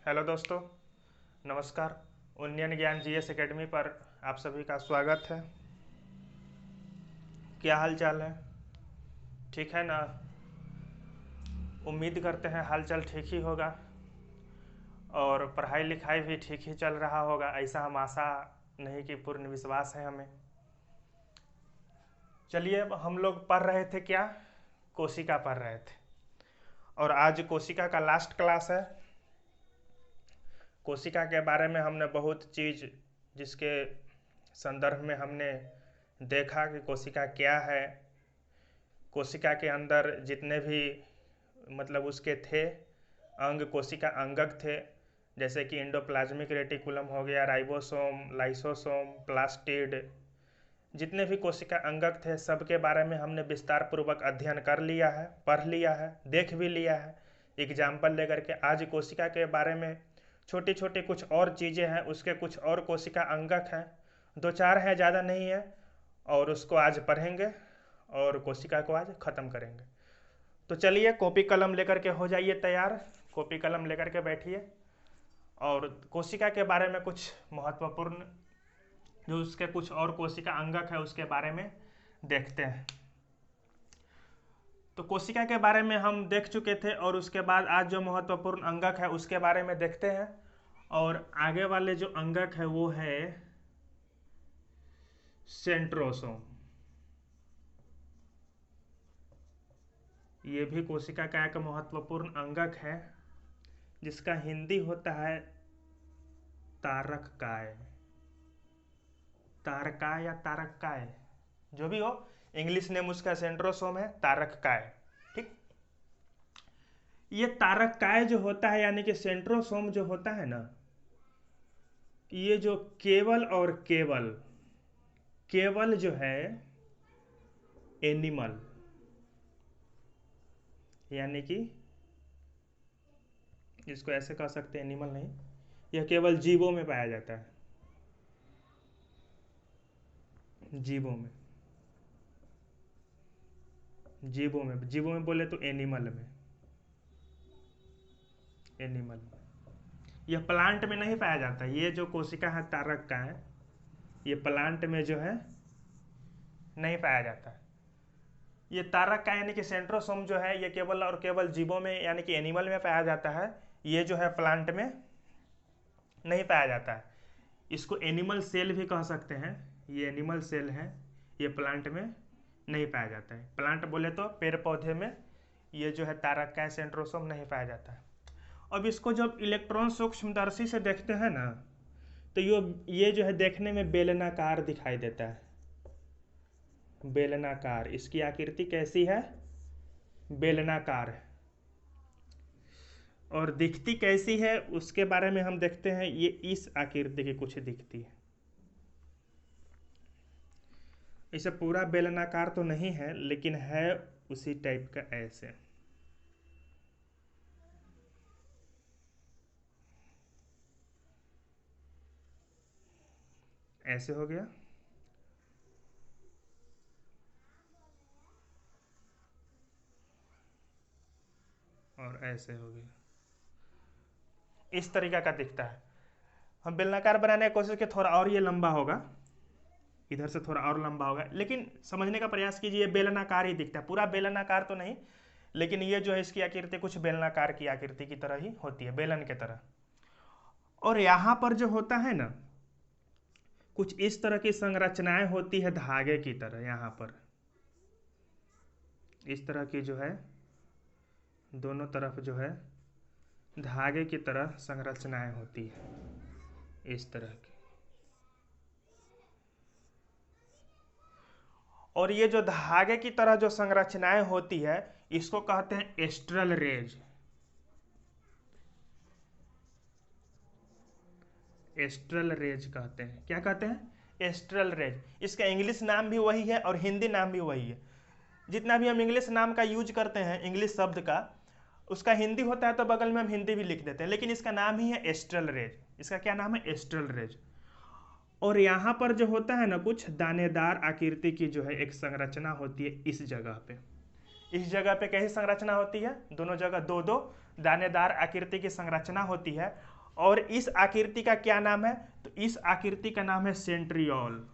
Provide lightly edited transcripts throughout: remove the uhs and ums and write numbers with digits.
Hello दोस्तों, नमस्कार। उन्नयन ज्ञान जीएस एकेडमी पर आप सभी का स्वागत है। क्या हाल चाल है? ठीक है ना? उम्मीद करते हैं हाल चाल ठीक ही होगा और पढ़ाई लिखाई भी ठीक ही चल रहा होगा, ऐसा हम आशा नहीं कि पूर्ण विश्वास है हमें। चलिए, अब हम लोग पढ़ रहे थे क्या? कोशिका पढ़ रहे थे और आज कोशिका का लास्ट क्लास है। कोशिका के बारे में हमने बहुत चीज़ जिसके संदर्भ में हमने देखा कि कोशिका क्या है, कोशिका के अंदर जितने भी मतलब उसके थे अंग, कोशिका अंगक थे, जैसे कि एंडोप्लाज्मिक रेटिकुलम हो गया, राइबोसोम, लाइसोसोम, प्लास्टिड, जितने भी कोशिका अंगक थे सबके बारे में हमने विस्तार पूर्वक अध्ययन कर लिया है, पढ़ लिया है, देख भी लिया है एग्जाम्पल लेकर के। आज कोशिका के बारे में छोटी छोटी कुछ और चीज़ें हैं, उसके कुछ और कोशिका अंगक हैं, दो चार हैं, ज़्यादा नहीं है, और उसको आज पढ़ेंगे और कोशिका को आज ख़त्म करेंगे। तो चलिए, कॉपी कलम लेकर के हो जाइए तैयार, कॉपी कलम लेकर के बैठिए और कोशिका के बारे में कुछ महत्वपूर्ण जो उसके कुछ और कोशिका अंगक है उसके बारे में देखते हैं। तो कोशिका के बारे में हम देख चुके थे और उसके बाद आज जो महत्वपूर्ण अंगक है उसके बारे में देखते हैं। और आगे वाले जो अंगक है वो है सेंट्रोसोम। ये भी कोशिका का एक महत्वपूर्ण अंगक है जिसका हिंदी होता है तारककाय, तारकाय या तारककाय, जो भी हो, इंग्लिश नेम उसका सेंट्रोसोम है, तारककाय। ठीक। ये तारककाय जो होता है यानी कि सेंट्रोसोम जो होता है ना, ये जो केवल और केवल केवल जो है एनिमल यानी कि इसको ऐसे कह सकते हैं, एनिमल नहीं, यह केवल जीवों में पाया जाता है, जीवों में, जीवों में बोले तो एनिमल में, एनिमल में। यह प्लांट में नहीं पाया जाता। ये जो कोशिका है तारक का है, ये प्लांट में जो है नहीं पाया जाता है। ये तारक का यानी कि सेंट्रोसोम जो है ये केवल और केवल जीवों में यानी कि एनिमल में पाया जाता है। ये जो है प्लांट में नहीं पाया जाता है। इसको एनिमल सेल भी कह सकते हैं। ये एनिमल सेल है, ये प्लांट में नहीं पाया जाता है। प्लांट बोले तो पेड़ पौधे में ये जो है तारक का सेंट्रोसोम नहीं पाया जाता है। अब इसको जब इलेक्ट्रॉन सूक्ष्मदर्शी से देखते हैं ना, तो ये जो है देखने में बेलनाकार दिखाई देता है, बेलनाकार। इसकी आकृति कैसी है? बेलनाकार है। और दिखती कैसी है उसके बारे में हम देखते हैं। ये इस आकृति की कुछ दिखती है। इसे पूरा बेलनाकार तो नहीं है लेकिन है उसी टाइप का, ऐसे। ऐसे हो गया और ऐसे हो गया, इस तरीका का दिखता है। हम बेलनाकार बनाने की कोशिश की, थोड़ा और ये लंबा होगा, इधर से थोड़ा और लंबा होगा, लेकिन समझने का प्रयास कीजिए, बेलनाकार ही दिखता है। पूरा बेलनाकार तो नहीं, लेकिन ये जो है इसकी आकृति कुछ बेलनाकार की आकृति की तरह ही होती है, बेलन के तरह। और यहाँ पर जो होता है ना, कुछ इस तरह की संरचनाएं होती है धागे की तरह। यहाँ पर इस तरह की जो है दोनों तरफ जो है धागे की तरह संरचनाएं होती है, इस तरह की। और ये जो धागे की तरह जो संरचनाएं होती है इसको कहते हैं एस्ट्रल रेज। एस्ट्रल रेज कहते हैं। क्या कहते हैं? Astral raise. इसका इंग्लिश नाम भी वही है और हिंदी नाम भी वही है। जितना भी हम इंग्लिश नाम का यूज करते हैं, इंग्लिश शब्द का, उसका हिंदी होता है तो बगल में हम हिंदी भी लिख देते हैं, लेकिन इसका नाम ही है एस्ट्रल रेज। इसका क्या नाम है? Astral rays. और यहाँ पर जो होता है ना, कुछ दानेदार आकृति की जो है एक संरचना होती है इस जगह पे। इस जगह पे कैसी संरचना होती है? दोनों जगह दो दो दानेदार आकृति की संरचना होती है। और इस आकृति का क्या नाम है? तो इस आकृति का नाम है सेंट्रियोल।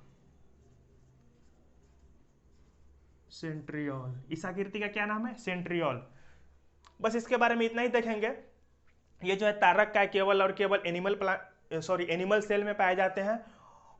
सेंट्रियोल, इस आकृति का क्या नाम है? सेंट्रियोल। बस इसके बारे में इतना ही देखेंगे। ये जो है तारक का केवल और केवल एनिमल सेल में पाए जाते हैं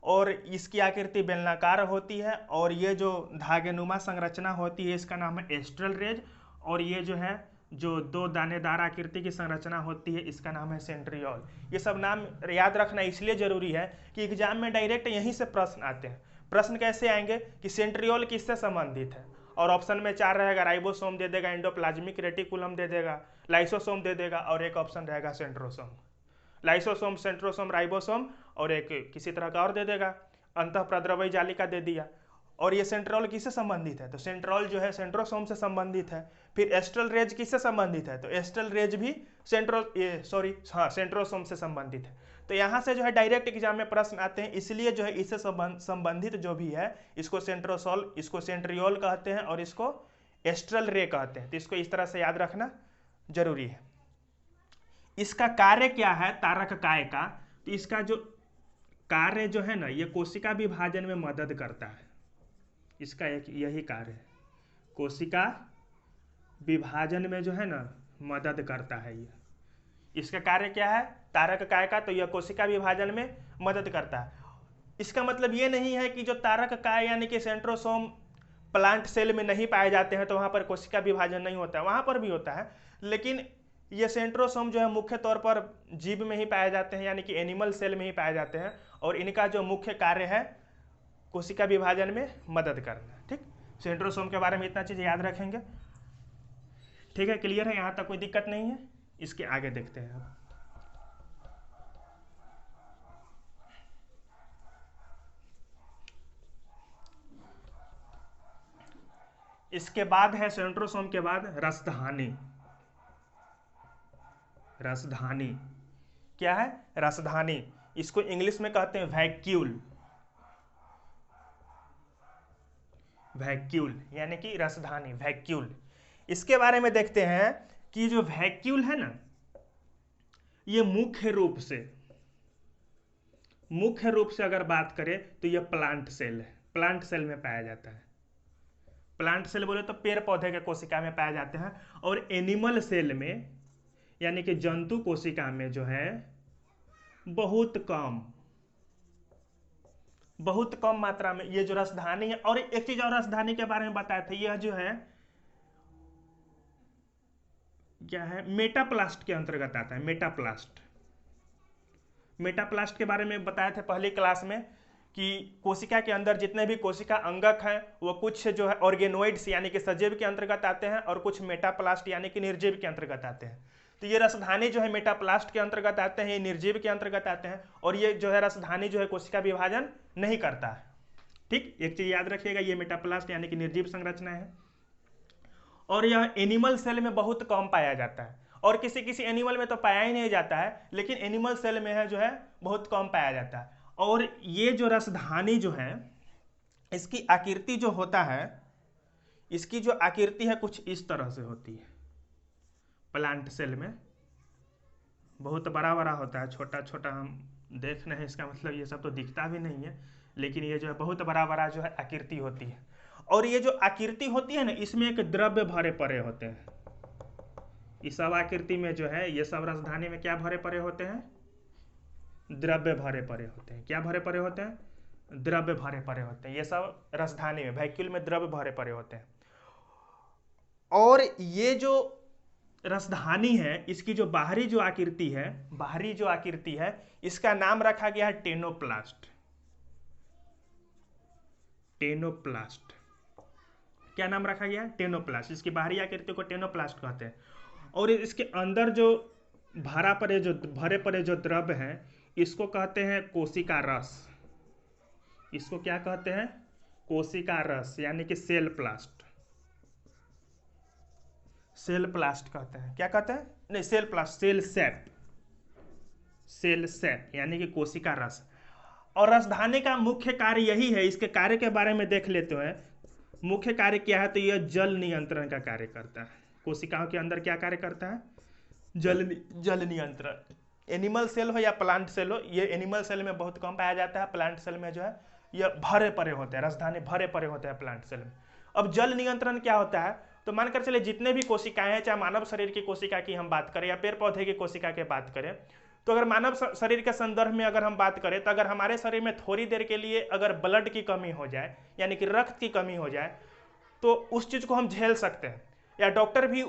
और इसकी आकृति बेलनाकार होती है और ये जो धागेनुमा संरचना होती है इसका नाम है एस्ट्रल रेज। और ये जो है जो दो दानेदार आकृति की संरचना होती है इसका नाम है सेंट्रियोल। ये सब नाम याद रखना इसलिए जरूरी है कि एग्जाम में डायरेक्ट यहीं से प्रश्न आते हैं। प्रश्न कैसे आएंगे कि सेंट्रियोल किससे संबंधित है, और ऑप्शन में 4 रहेगा, राइबोसोम दे देगा, एंडोप्लाज्मिक रेटिकुलम दे देगा, लाइसोसोम दे देगा और एक ऑप्शन रहेगा सेंट्रोसोम। लाइसोसोम, सेंट्रोसोम, राइबोसोम और एक किसी तरह का और दे देगा, अंतःप्रद्रवयी जालिका दे दिया। और ये सेंट्रोल किससे संबंधित है? तो सेंट्रोल जो है सेंट्रोसोम से संबंधित है। फिर एस्ट्रल रेज किससे संबंधित है? तो एस्ट्रल रेज भी सेंट्रोसोम से संबंधित है। तो यहाँ से जो है डायरेक्ट एग्जाम में प्रश्न आते हैं, इसलिए जो है इससे संबंधित जो भी है इसको सेंट्रोसोल, इसको सेंट्रियोल कहते हैं और इसको एस्ट्रल रे कहते हैं। तो इसको इस तरह से याद रखना जरूरी है। इसका कार्य क्या है तारक काय का? तो इसका जो कार्य जो है ना, ये कोशिका विभाजन में मदद करता है। इसका एक यही कार्य है, कोशिका विभाजन में जो है ना मदद करता है ये। इसका कार्य क्या है तारक काय का? तो यह कोशिका विभाजन में मदद करता है। इसका मतलब ये नहीं है कि जो तारक काय यानी कि सेंट्रोसोम प्लांट सेल में नहीं पाए जाते हैं तो वहाँ पर कोशिका विभाजन नहीं होता है, वहाँ पर भी होता है। लेकिन ये सेंट्रोसोम जो है मुख्य तौर पर जीव में ही पाए जाते हैं, यानी कि एनिमल सेल में ही पाए जाते हैं और इनका जो मुख्य कार्य है कोशिका विभाजन में मदद करना। ठीक, सेंट्रोसोम के बारे में इतना चीज़ याद रखेंगे। ठीक है, क्लियर है? यहाँ तक कोई दिक्कत नहीं है। इसके आगे देखते हैं अब। इसके बाद है सेंट्रोसोम के बाद रसधानी। रसधानी क्या है? रसधानी, इसको इंग्लिश में कहते हैं वैक्यूल। वैक्यूल यानी कि रसधानी, वैक्यूल। इसके बारे में देखते हैं कि जो वैक्यूल है ना, ये मुख्य रूप से अगर बात करें तो ये प्लांट सेल है, प्लांट सेल में पाया जाता है। प्लांट सेल बोले तो पेड़ पौधे के कोशिका में पाए जाते हैं। और एनिमल सेल में यानी कि जंतु कोशिका में जो है बहुत कम मात्रा में ये जो रसधानी है। और एक चीज और रसधानी के बारे में बताया था, यह जो है क्या है, मेटाप्लास्ट के अंतर्गत आता है। मेटाप्लास्ट के बारे में बताया था पहली क्लास में कि कोशिका के अंदर जितने भी कोशिका अंगक हैं वो कुछ जो है ऑर्गेनोइड्स यानी कि सजीव के अंतर्गत आते हैं और कुछ मेटाप्लास्ट यानी कि निर्जीव के अंतर्गत आते हैं। तो ये रसधानी जो है मेटाप्लास्ट के अंतर्गत आते हैं, ये निर्जीव के अंतर्गत आते हैं। और ये जो है रसधानी जो है कोशिका विभाजन नहीं करता है। ठीक, एक चीज याद रखिएगा, ये मेटाप्लास्ट यानी कि निर्जीव संरचना है और यह एनिमल सेल में बहुत कम पाया जाता है और किसी किसी एनिमल में तो पाया ही नहीं जाता है, लेकिन एनिमल सेल में है जो है बहुत कम पाया जाता है। और ये जो रसधानी जो है इसकी आकृति जो होता है, इसकी जो आकृति है कुछ इस तरह से होती है। प्लांट सेल में बहुत बड़ा बड़ा होता है, छोटा छोटा हम देख रहे हैं, इसका मतलब ये सब तो दिखता भी नहीं है, लेकिन ये जो है बहुत बड़ा बड़ा जो है आकृति होती है। और ये जो आकृति होती है ना, इसमें एक द्रव्य भरे पड़े होते हैं। इस सब आकृति में जो है ये सब रसधानी में क्या भरे पड़े होते हैं? द्रव्य भरे पड़े होते हैं। क्या भरे पड़े होते हैं? द्रव्य भरे पड़े होते हैं। ये सब रसधानी में, वैक्यूल में द्रव्य भरे पड़े होते हैं। और ये जो रसधानी है इसकी जो बाहरी जो आकृति है इसका नाम रखा गया है टेनोप्लास्ट। क्या नाम रखा गया है? टेनोप्लास्ट। इसकी बाहरी आकृति को टेनोप्लास्ट कहते हैं। और इसके अंदर जो भरे पड़े जो द्रव्य हैं इसको कहते हैं कोशिका रस। इसको क्या कहते हैं? कोशिका रस यानी कि सेल प्लास्ट कहते हैं। क्या कहते हैं? नहीं, सेल प्लास्ट, सेल सेप यानी कि कोशिका रस। और रसधानी का मुख्य कार्य यही है। इसके कार्य के बारे में देख लेते हैं। मुख्य कार्य क्या है? तो यह जल नियंत्रण का कार्य करता है। कोशिकाओं के अंदर क्या कार्य करता है? जल नियंत्रण, एनिमल सेल हो या प्लांट सेल हो, ये एनिमल सेल में बहुत कम पाया जाता है, प्लांट सेल में जो है ये भरे पड़े होते हैं, राजधानी भरे पड़े होते हैं प्लांट सेल में। अब जल नियंत्रण क्या होता है, तो मानकर चले जितने भी कोशिकाएं हैं, चाहे मानव शरीर की कोशिका की हम बात करें या पेड़ पौधे की कोशिका की बात करें, तो अगर मानव शरीर के संदर्भ में अगर हम बात करें, तो अगर हमारे शरीर में थोड़ी देर के लिए अगर ब्लड की कमी हो जाए, यानी कि रक्त की कमी हो जाए, तो उस चीज को हम झेल सकते हैं, या डॉक्टर भी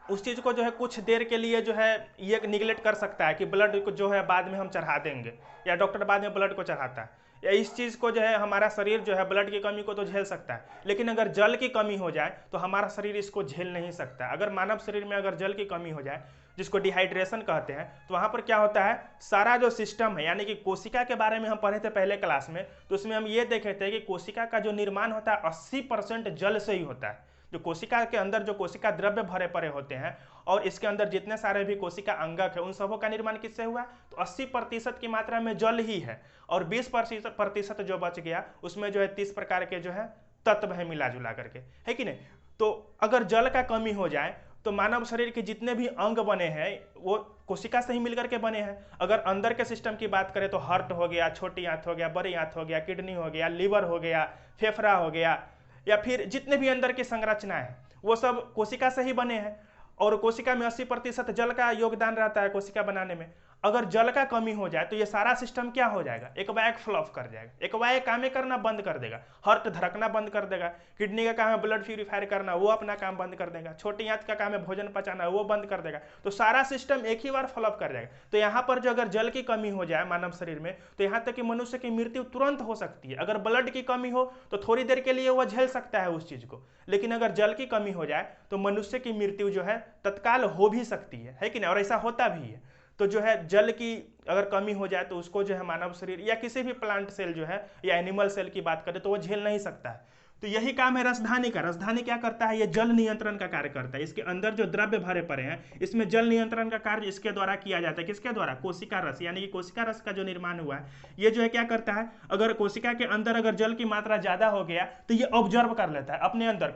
उस चीज को जो है कुछ देर के लिए जो है ये निगलेक्ट कर सकता है कि ब्लड को जो है बाद में हम चढ़ा देंगे, या डॉक्टर बाद में ब्लड को चढ़ाता है, या इस चीज को जो है हमारा शरीर जो है ब्लड की कमी को तो झेल सकता है, लेकिन अगर जल की कमी हो जाए तो हमारा शरीर इसको झेल नहीं सकता। अगर मानव शरीर में अगर जल की कमी हो जाए, जिसको डिहाइड्रेशन कहते हैं, तो वहां पर क्या होता है, सारा जो सिस्टम है, यानी कि कोशिका के बारे में हम पढ़े थे पहले क्लास में, तो उसमें हम ये देखे थे कि कोशिका का जो निर्माण होता है 80% जल से ही होता है। जो कोशिका के अंदर जो कोशिका द्रव्य भरे पड़े होते हैं और इसके अंदर जितने सारे भी कोशिका अंगक है, उन सबों का निर्माण किससे हुआ, तो 80% की मात्रा में जल ही है, और 20% जो बच गया उसमें जो है 30 प्रकार के जो है तत्व है मिला जुला करके, है कि नहीं। तो अगर जल का कमी हो जाए तो मानव शरीर के जितने भी अंग बने हैं वो कोशिका से ही मिलकर के बने हैं। अगर अंदर के सिस्टम की बात करें तो हार्ट हो गया, छोटी आंत हो गया, बड़ी आंत हो गया, किडनी हो गया, लीवर हो गया, फेफड़ा हो गया, या फिर जितने भी अंदर की संरचना है वो सब कोशिका से ही बने हैं, और कोशिका में 80% जल का योगदान रहता है कोशिका बनाने में। अगर जल का कमी हो जाए तो ये सारा सिस्टम क्या हो जाएगा, एक बैग फ्लॉप कर जाएगा, एक बैग काम करना बंद कर देगा, हार्ट धड़कना बंद कर देगा, किडनी का काम है ब्लड प्यूरिफायर करना, वो अपना काम बंद कर देगा, छोटी आंत का काम है भोजन पचाना, वो बंद कर देगा, तो सारा सिस्टम एक ही बार फ्लॉप कर जाएगा। तो यहाँ पर जो अगर जल की कमी हो जाए मानव शरीर में, तो यहाँ तक कि मनुष्य की मृत्यु तुरंत हो सकती है। अगर ब्लड की कमी हो तो थोड़ी देर के लिए वह झेल सकता है उस चीज को, लेकिन अगर जल की कमी हो जाए तो मनुष्य की मृत्यु जो है तत्काल हो भी सकती है कि नहीं, और ऐसा होता भी है। तो जो है जल की अगर कमी हो जाए तो उसको जो है मानव शरीर या किसी भी प्लांट सेल जो है या एनिमल सेल की बात करें तो वो झेल नहीं सकता है। तो यही काम है राजधानी का। राजधानी क्या करता है, ये जल नियंत्रण का कार्य करता है। इसके अंदर जो द्रव्य भरे पड़े हैं इसमें जल नियंत्रण का कार्य इसके द्वारा किया जाता है। किसके द्वारा, कोशिका रस, यानी कि कोशिका रस का जो निर्माण हुआ है ये जो है क्या करता है, अगर कोशिका के अंदर अगर जल की मात्रा ज्यादा हो गया तो ये ऑब्जर्व कर लेता है अपने अंदर,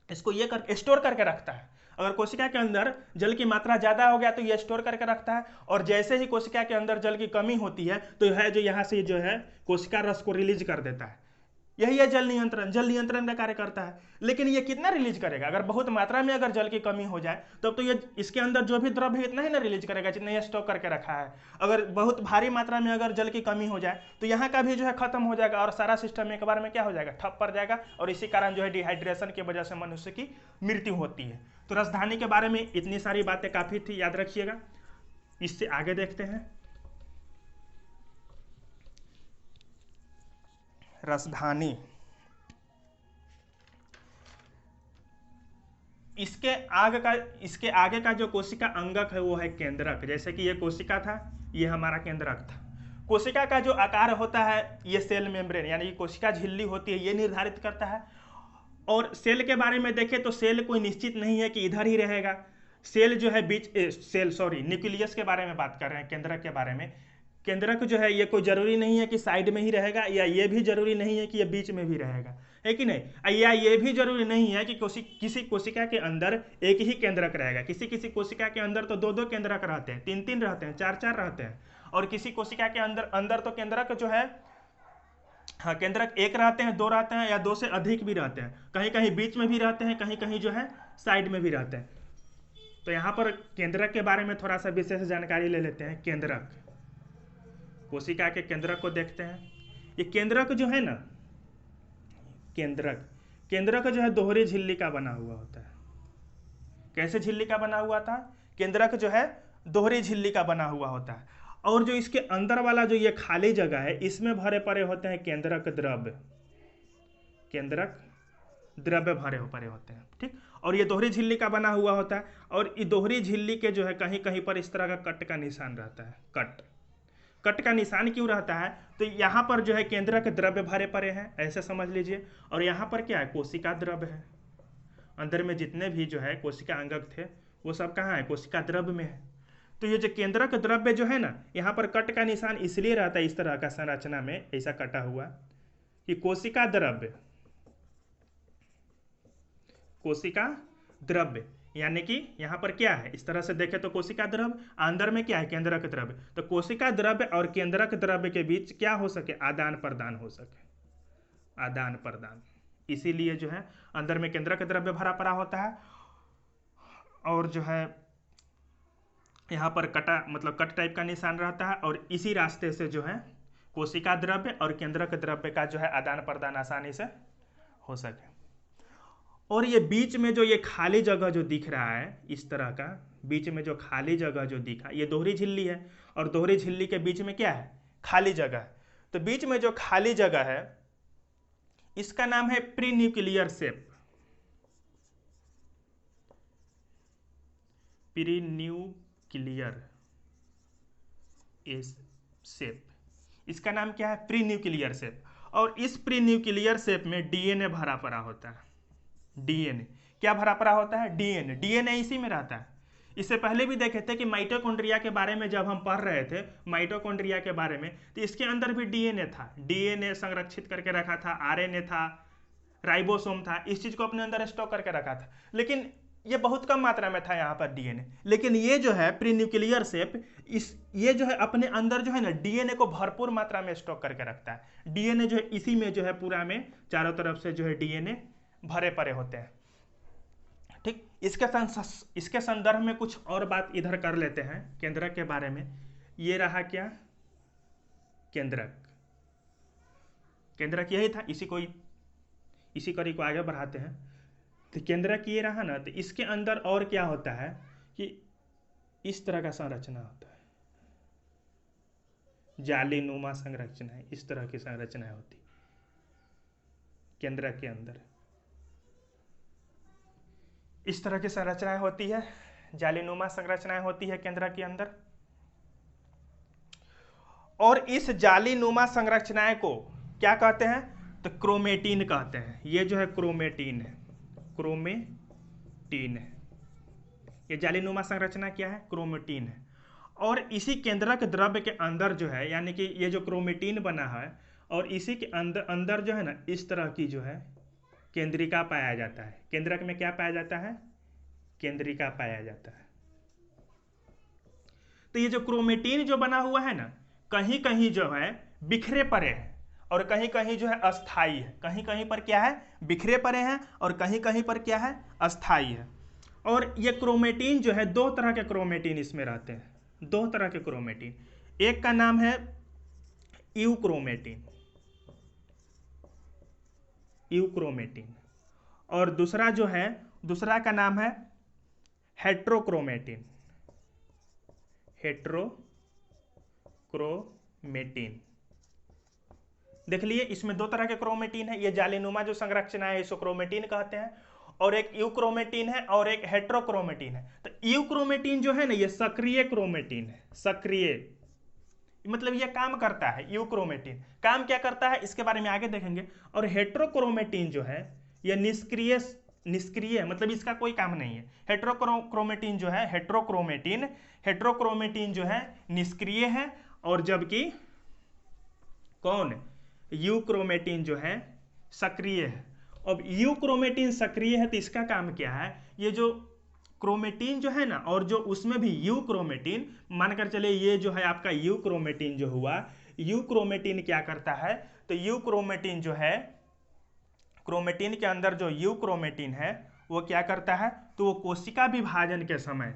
इसको ये कर स्टोर करके रखता है। अगर कोशिका के अंदर जल की मात्रा ज्यादा हो गया तो ये स्टोर करके रखता है, और जैसे ही कोशिका के अंदर जल की कमी होती है तो है जो यहाँ से जो है कोशिका रस को रिलीज कर देता है। यही है जल नियंत्रण। जल नियंत्रण का कार्य करता है। लेकिन ये कितना रिलीज करेगा, अगर बहुत मात्रा में अगर जल की कमी हो जाए तब तो ये इसके अंदर जो भी द्रव्य है इतना ही ना रिलीज करेगा जितना ये स्टॉक करके रखा है। अगर बहुत भारी मात्रा में अगर जल की कमी हो जाए तो यहाँ का भी जो है खत्म हो जाएगा और सारा सिस्टम एक बार में क्या हो जाएगा, ठप पड़ जाएगा, और इसी कारण जो है डिहाइड्रेशन की वजह से मनुष्य की मृत्यु होती है। तो राजधानी के बारे में इतनी सारी बातें काफी थी, याद रखिएगा। इससे आगे देखते हैं राजधानी। इसके आगे का जो कोशिका अंगक है वो है केंद्रक। जैसे कि ये कोशिका था, ये हमारा केंद्रक था। कोशिका का जो आकार होता है ये सेल मेम्ब्रेन यानी कि कोशिका झिल्ली होती है, ये निर्धारित करता है। और सेल के बारे में देखें तो सेल कोई निश्चित नहीं है कि इधर ही रहेगा। सेल जो है न्यूक्लियस के बारे में बात कर रहे हैं, केंद्रक के बारे में। केंद्रक जो है ये कोई जरूरी नहीं है कि साइड में ही रहेगा, या ये भी जरूरी नहीं है कि ये बीच में भी रहेगा, है कि नहीं। या ये भी जरूरी नहीं है कि किसी कोशिका के अंदर एक ही केंद्रक रहेगा। किसी किसी कोशिका के अंदर तो दो दो केंद्रक रहते हैं, तीन तीन रहते हैं, चार चार रहते हैं। और किसी कोशिका के अंदर तो केंद्रक जो है, हाँ, केंद्रक एक रहते हैं, दो रहते हैं, या दो से अधिक भी रहते हैं। कहीं कहीं बीच में भी रहते हैं, कहीं कहीं जो है साइड में भी रहते हैं। तो यहाँ पर केंद्रक के बारे में थोड़ा सा विशेष जानकारी ले लेते हैं। केंद्रक, कोशिका के केंद्रक को देखते हैं। ये केंद्रक जो है ना, केंद्रक जो है दोहरी झिल्ली का बना हुआ होता है। कैसे झिल्ली का बना हुआ था, केंद्रक जो है दोहरी झिल्ली का बना हुआ होता है। और जो इसके अंदर वाला जो ये खाली जगह है इसमें भरे पड़े होते हैं केंद्रक द्रव्य। केंद्रक द्रव्य भरे पड़े होते हैं, ठीक। और ये दोहरी झिल्ली का बना हुआ होता है। और ये दोहरी झिल्ली के जो है कहीं कहीं पर इस तरह का कट का निशान रहता है। कट का निशान क्यों रहता है, तो यहाँ पर जो है केंद्रक द्रव्य भरे पड़े हैं, ऐसे समझ लीजिए। और यहाँ पर क्या है, कोशिका द्रव्य है। अंदर में जितने भी जो है कोशिका अंगक थे वो सब कहाँ है, कोशिका द्रव्य में है। तो ये जो केंद्रक द्रव्य जो है ना, यहाँ पर कट का निशान इसलिए रहता है इस तरह का संरचना में ऐसा कटा हुआ कि कोशिका द्रव्य यानी कि यहाँ पर क्या है, इस तरह से देखें तो कोशिका द्रव्य, अंदर में क्या है, केंद्रक द्रव्य। तो कोशिका द्रव्य और केंद्रक द्रव्य के बीच क्या हो सके, आदान प्रदान हो सके, आदान प्रदान। इसीलिए जो है अंदर में केंद्रक द्रव्य भरा पड़ा होता है, और जो है यहाँ पर कटा मतलब कट टाइप का निशान रहता है, और इसी रास्ते से जो है कोशिका द्रव्य और केंद्रक द्रव्य का जो है आदान प्रदान आसानी से हो सके। और ये बीच में जो ये खाली जगह जो दिख रहा है, इस तरह का बीच में जो खाली जगह जो दिखा, ये दोहरी झिल्ली है, और दोहरी झिल्ली के बीच में क्या है, खाली जगह। तो बीच में जो खाली जगह है इसका नाम है pre nuclear shape, pre nuclear shape, इसका नाम क्या है, प्री न्यूक्लियर शेप। और इस प्री न्यूक्लियर शेप में डीएनए भरा पड़ा होता है। डीएनए क्या भरा पड़ा होता है, डीएनए, डीएनए इसी में रहता है। इससे पहले भी देखे थे कि माइटोकॉन्ड्रिया के बारे में जब हम पढ़ रहे थे, माइटोकॉन्ड्रिया के बारे में, तो इसके अंदर भी डीएनए था, डीएनए संरक्षित करके रखा था, आरएनए था, राइबोसोम था, इस चीज को अपने अंदर स्टॉक करके रखा था, लेकिन ये बहुत कम मात्रा में था यहाँ पर डीएनए। लेकिन ये जो है प्री न्यूक्लियर शेप, ये जो है अपने अंदर जो है ना डीएनए को भरपूर मात्रा में स्टॉक करके रखता है। डीएनए जो है इसी में जो है पूरा में चारों तरफ से जो है डीएनए भरे पड़े होते हैं। ठीक, इसके संदर्भ में कुछ और बात इधर कर लेते हैं केंद्रक के बारे में। ये रहा क्या, केंद्रक, केंद्रक यही था, इसी कड़ी को आगे बढ़ाते हैं। तो केंद्रक ये रहा ना, तो इसके अंदर और क्या होता है कि इस तरह का संरचना होता है, जाली नुमा संरचना है, इस तरह की संरचना होती केंद्रक के अंदर, इस तरह की संरचनाएं होती है, जालीनुमा संरचनाएं होती है केंद्रक के अंदर। और इस जालीनुमा संरचनाएं को क्या कहते हैं, तो क्रोमेटिन कहते हैं। ये जो है क्रोमेटिन है, क्रोमेटिन है, ये जालीनुमा संरचना क्या है, क्रोमेटिन है। और इसी केंद्रक द्रव्य के अंदर जो है, यानी कि ये जो क्रोमेटिन बना है, और इसी के अंदर जो है ना इस तरह की जो है केंद्रिका पाया जाता है। केंद्रक में क्या पाया जाता है, केंद्रिका पाया जाता है। तो ये जो क्रोमेटिन जो बना हुआ है ना, कहीं कहीं जो है बिखरे पड़े हैं, और कहीं कहीं जो है अस्थाई है। कहीं कहीं पर क्या है, बिखरे पड़े हैं, और कहीं कहीं पर क्या है, अस्थाई है। और ये क्रोमेटिन जो है, दो तरह के क्रोमेटिन इसमें रहते हैं, दो तरह के क्रोमेटिन। एक का नाम है यूक्रोमेटिन, यूक्रोमेटिन, और दूसरा जो है, दूसरा का नाम है हेट्रोक्रोमेटिन, हेट्रोक्रोमेटिन। देख लिए, इसमें दो तरह के क्रोमेटिन है। ये जालीनुमा जो संरचना है इसको क्रोमेटिन कहते हैं, और एक यूक्रोमेटिन है और एक हेट्रोक्रोमेटिन है। तो यूक्रोमेटिन जो है ना, ये सक्रिय क्रोमेटिन है, सक्रिय मतलब ये काम करता है। यूक्रोमेटिन काम क्या करता है इसके बारे में आगे देखेंगे। और हेट्रोक्रोमेटिन जो है ये निष्क्रिय मतलब इसका कोई काम नहीं है। हेट्रोक्रोमेटिन जो है, हेट्रोक्रोमेटिन जो है निष्क्रिय है, और जबकि कौन, यूक्रोमेटिन जो है सक्रिय है। अब यूक्रोमेटिन सक्रिय है तो इसका काम क्या है, ये जो क्रोमेटिन जो है ना, और जो उसमें भी यूक्रोमेटिन, मानकर चले ये जो है आपका यूक्रोमेटिन जो हुआ, यूक्रोमेटिन क्या करता है, तो यूक्रोमेटिन जो है, क्रोमेटिन के अंदर जो यूक्रोमेटिन है वो क्या करता है, तो वो कोशिका विभाजन के समय,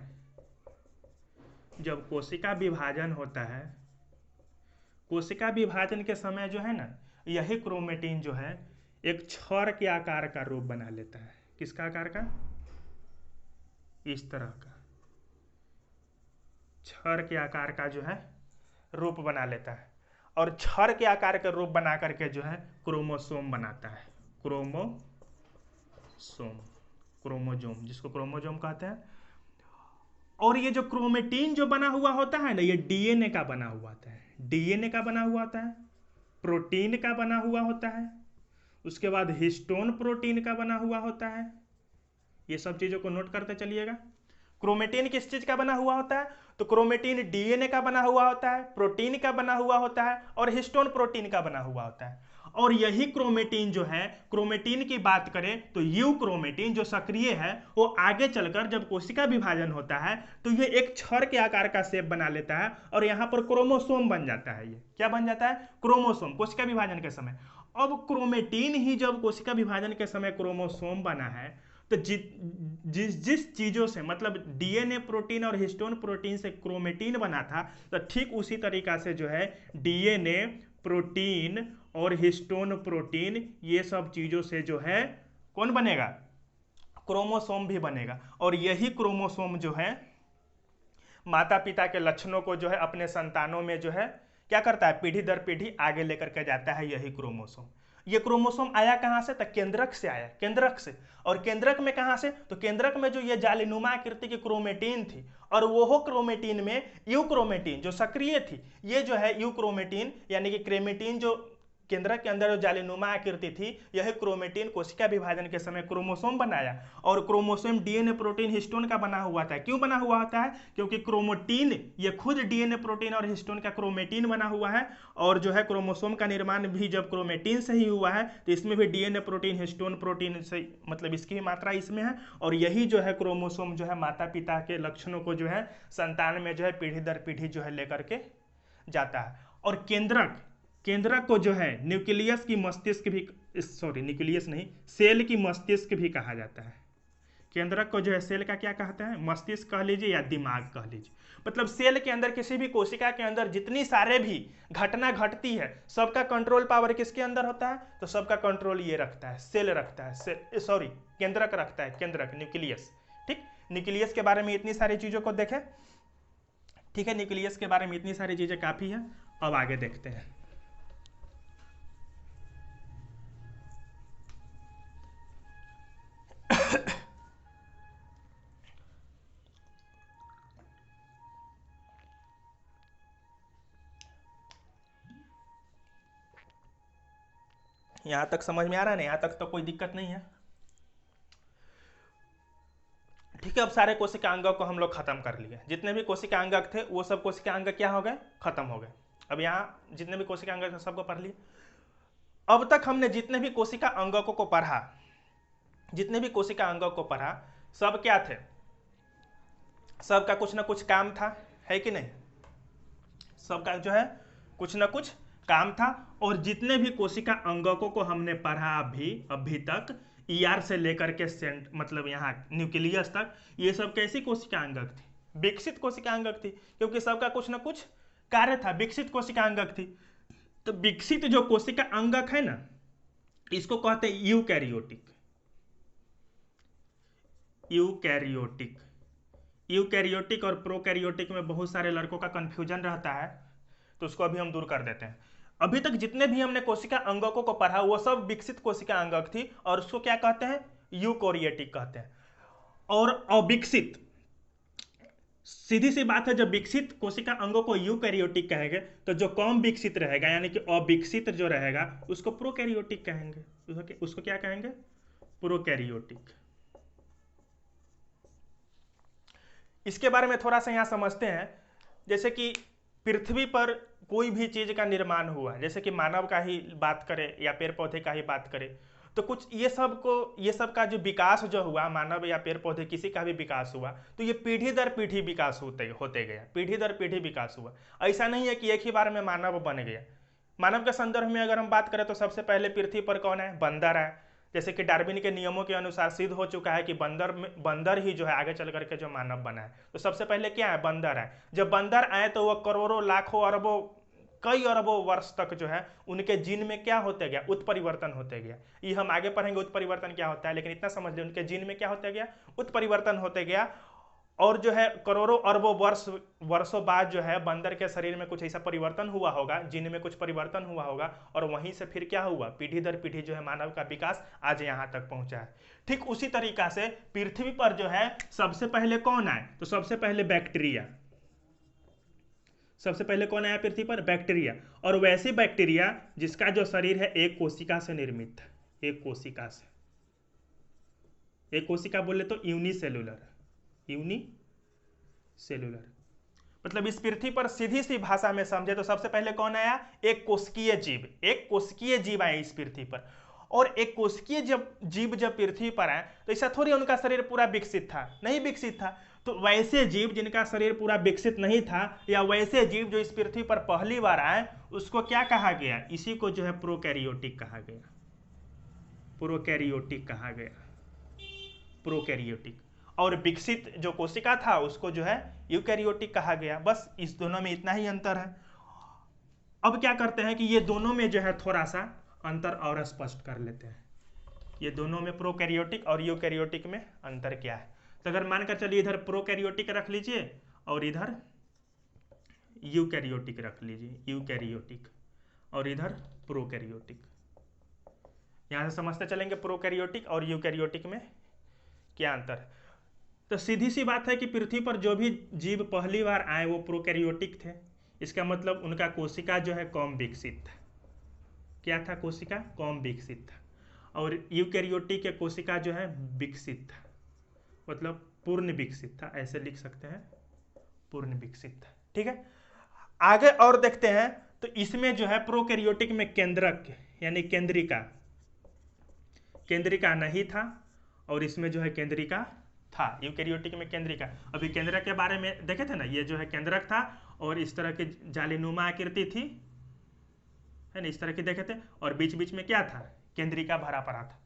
जब कोशिका विभाजन होता है, कोशिका विभाजन के समय जो है ना, यही क्रोमेटिन जो है एक छड़ के आकार का रूप बना लेता है। किसका आकार का, इस तरह का छड़ के आकार का जो है रूप बना लेता है, और छड़ के आकार का रूप बना करके जो है क्रोमोसोम बनाता है, क्रोमोजोम, जिसको क्रोमोजोम कहते हैं। और ये जो क्रोमेटिन जो बना हुआ होता है ना, ये डीएनए का बना हुआ होता है, डीएनए का बना हुआ होता है, प्रोटीन का बना हुआ होता है, उसके बाद हिस्टोन प्रोटीन का बना हुआ होता है। ये सब चीजों को नोट करते चलिएगा। क्रोमेटिन किस चीज का बना हुआ होता है, तो क्रोमेटिन डीएनए का बना हुआ होता है, प्रोटीन का बना हुआ होता है, और हिस्टोन प्रोटीन का बना हुआ होता है। और यही क्रोमेटिन जो है, क्रोमेटिन की बात करें तो यू क्रोमेटिन जो सक्रिय है वो आगे चलकर जब कोशिका विभाजन होता है तो ये एक छड़ के आकार का शेप बना लेता है और यहाँ पर क्रोमोसोम बन जाता है। ये क्या बन जाता है? क्रोमोसोम, कोशिका विभाजन के समय। अब क्रोमेटिन ही जब कोशिका विभाजन के समय क्रोमोसोम बना है तो जिस चीजों से, मतलब डीएनए प्रोटीन और हिस्टोन प्रोटीन से क्रोमेटिन बना था, तो ठीक उसी तरीका से जो है डीएनए प्रोटीन और हिस्टोन प्रोटीन ये सब चीजों से जो है कौन बनेगा? क्रोमोसोम भी बनेगा। और यही क्रोमोसोम जो है माता पिता के लक्षणों को जो है अपने संतानों में जो है क्या करता है? पीढ़ी दर पीढ़ी आगे लेकर के जाता है यही क्रोमोसोम। ये क्रोमोसोम आया कहां से? तो केंद्रक से आया, केंद्रक से। और केंद्रक में कहां से? तो केंद्रक में जो ये जालीनुमा आकृति की क्रोमेटिन थी, और वो क्रोमेटिन में यू क्रोमेटिन जो सक्रिय थी, ये जो है यू क्रोमेटिन यानी कि क्रोमेटिन जो केंद्रक के अंदर जो जालीनुमा आकृति थी, यह क्रोमेटिन कोशिका विभाजन के समय क्रोमोसोम बनाया। और क्रोमोसोम डीएनए प्रोटीन हिस्टोन का बना हुआ था। क्यों बना हुआ होता है? क्योंकि क्रोमेटिन ये खुद डीएनए प्रोटीन और हिस्टोन का क्रोमेटिन बना हुआ है। और जो है क्रोमोसोम का निर्माण भी जब क्रोमेटिन से ही हुआ है तो इसमें भी डीएनए प्रोटीन हिस्टोन प्रोटीन से, मतलब इसकी भी मात्रा इसमें है। और यही जो है क्रोमोसोम जो है माता पिता के लक्षणों को जो है संतान में जो है पीढ़ी दर पीढ़ी जो है लेकर के जाता है। और केंद्रक, केंद्रक को जो है न्यूक्लियस की मस्तिष्क भी, सॉरी न्यूक्लियस नहीं, सेल की मस्तिष्क भी कहा जाता है। केंद्रक को जो है सेल का क्या कहते हैं? मस्तिष्क कह लीजिए या दिमाग कह लीजिए। मतलब सेल के अंदर, किसी भी कोशिका के अंदर जितनी सारे भी घटना घटती है, सबका कंट्रोल पावर किसके अंदर होता है? तो सबका कंट्रोल ये रखता है, सेल रखता है, सेल सॉरी केंद्रक रखता है, केंद्रक, न्यूक्लियस। ठीक, न्यूक्लियस के बारे में इतनी सारी चीजों को देखें। ठीक है, न्यूक्लियस के बारे में इतनी सारी चीजें काफी है। अब आगे देखते हैं। यहां तक समझ में आ रहा है ना? यहां तक तो कोई दिक्कत नहीं है। ठीक है, अब सारे कोशिका अंगों को हम लोग खत्म कर लिए। जितने भी कोशिका अंगक थे वो सब कोशिका अंग क्या हो गए? खत्म हो गए। अब यहाँ जितने भी कोशिका अंग थे सबको पढ़ लिए। अब तक हमने जितने भी कोशिका अंगकों को पढ़ा, जितने भी कोशिका अंगों को पढ़ा, सब क्या थे? सबका कुछ ना कुछ काम था, है कि नहीं? सबका जो है कुछ ना कुछ काम था। और जितने भी कोशिका अंगकों को हमने पढ़ा अभी तक, ईआर से लेकर के सेंट, मतलब यहाँ न्यूक्लियस तक, ये सब कैसी कोशिका अंगक थी? विकसित कोशिका अंगक थी, क्योंकि सबका कुछ ना कुछ कार्य था। विकसित कोशिका अंगक थी। तो विकसित जो कोशिका अंगक है ना, इसको कहते हैं यूकैरियोटिक। यूकैरियोटिक, यूकैरियोटिक और प्रोकैरियोटिक में बहुत सारे लड़कों का कंफ्यूजन रहता है, तो उसको अभी हम दूर कर देते हैं। अभी तक जितने भी हमने कोशिका अंगकों को पढ़ा वो सब विकसित कोशिका अंगक थी, और उसको क्या कहते हैं? यूकैरियोटिक कहते हैं। और अविकसित, सीधी सी बात है, जब विकसित कोशिका अंगों को यूकैरियोटिक कहेंगे तो जो कम विकसित रहेगा यानी कि अविकसित जो रहेगा उसको प्रोकैरियोटिक कहेंगे। उसको क्या कहेंगे? प्रोकैरियोटिक। इसके बारे में थोड़ा सा यहाँ समझते हैं। जैसे कि पृथ्वी पर कोई भी चीज का निर्माण हुआ, जैसे कि मानव का ही बात करें या पेड़ पौधे का ही बात करें, तो कुछ ये सब का जो विकास जो हुआ, मानव या पेड़ पौधे किसी का भी विकास हुआ, तो ये पीढ़ी दर पीढ़ी विकास होते गया, पीढ़ी दर पीढ़ी विकास हुआ। ऐसा नहीं है कि एक ही बार में मानव बन गया। मानव के संदर्भ में अगर हम बात करें तो सबसे पहले पृथ्वी पर कौन है? बंदर है। जैसे कि डार्विन के नियमों के अनुसार सिद्ध हो चुका है कि बंदर ही जो है आगे चल करके जो मानव बना है। तो सबसे पहले क्या है? बंदर है। जब बंदर आए तो वह करोड़ों लाखों अरबों कई अरबों वर्ष तक जो है उनके जीन में क्या होते गया? उत्परिवर्तन होते गया। ये हम आगे पढ़ेंगे उत्परिवर्तन क्या होता है, लेकिन इतना समझ लें उनके जीन में क्या होते गया? उत्परिवर्तन होते गया। और जो है करोड़ों अरबों वर्षों बाद जो है बंदर के शरीर में कुछ ऐसा परिवर्तन हुआ होगा, जिन में कुछ परिवर्तन हुआ होगा, और वहीं से फिर क्या हुआ? पीढ़ी दर पीढ़ी जो है मानव का विकास आज यहाँ तक पहुंचा है। ठीक उसी तरीका से पृथ्वी पर जो है सबसे पहले कौन आए? तो सबसे पहले बैक्टीरिया। सबसे पहले कौन आया पृथ्वी पर? बैक्टीरिया। और वैसे बैक्टीरिया जिसका जो शरीर है एक कोशिका से निर्मित था। एक कोशिका से, एक कोशिका बोले तो यूनिसेलुलर, यूनिसेलुलर। मतलब इस पृथ्वी पर सीधी सी भाषा में समझे तो सबसे पहले कौन आया? एक कोशिकीय जीव। एक कोशिकीय जीव आए इस पृथ्वी पर। और एक कोशिकीय जब जीव जब पृथ्वी पर आए तो ऐसा थोड़ी उनका शरीर पूरा विकसित था, नहीं विकसित था। तो वैसे जीव जिनका शरीर पूरा विकसित नहीं था, या वैसे जीव जो इस पृथ्वी पर पहली बार आए, उसको क्या कहा गया? इसी को जो है प्रोकैरियोटिक कहा गया। प्रोकैरियोटिक कहा गया, प्रोकैरियोटिक। और विकसित जो कोशिका था उसको जो है यूकैरियोटिक कहा गया। बस इस दोनों में इतना ही अंतर है। अब क्या करते हैं कि ये दोनों में जो है थोड़ा सा अंतर और स्पष्ट कर लेते हैं। ये दोनों में प्रोकैरियोटिक और यूकैरियोटिक में अंतर क्या है। तो अगर मानकर चलिए इधर प्रोकैरियोटिक रख लीजिए और इधर यूकैरियोटिक रख लीजिए, यूकैरियोटिक, और इधर प्रोकैरियोटिक। यहां से समझते चलेंगे प्रोकैरियोटिक और यूकैरियोटिक में क्या अंतर है। तो सीधी सी बात है कि पृथ्वी पर जो भी जीव पहली बार आए वो प्रोकैरियोटिक थे। इसका मतलब उनका कोशिका जो है कम विकसित था। क्या था? कोशिका कम विकसित था। और यूकैरियोटिक के कोशिका जो है विकसित था, मतलब पूर्ण विकसित था, ऐसे लिख सकते हैं, पूर्ण विकसित था। ठीक है, आगे और देखते हैं। तो इसमें जो है प्रोकैरियोटिक में केंद्रक यानी केंद्रिका, केंद्रिका नहीं था, और इसमें जो है केंद्रिका था। यूकैरियोटिक में केंद्रिका। अभी केंद्रक के बारे में देखे थे ना, ये जो है केंद्रक था और इस तरह की जालीनुमा आकृति थी, है ना, इस तरह की देखे थे, और बीच बीच में क्या था? केंद्रिका भरा पड़ा था।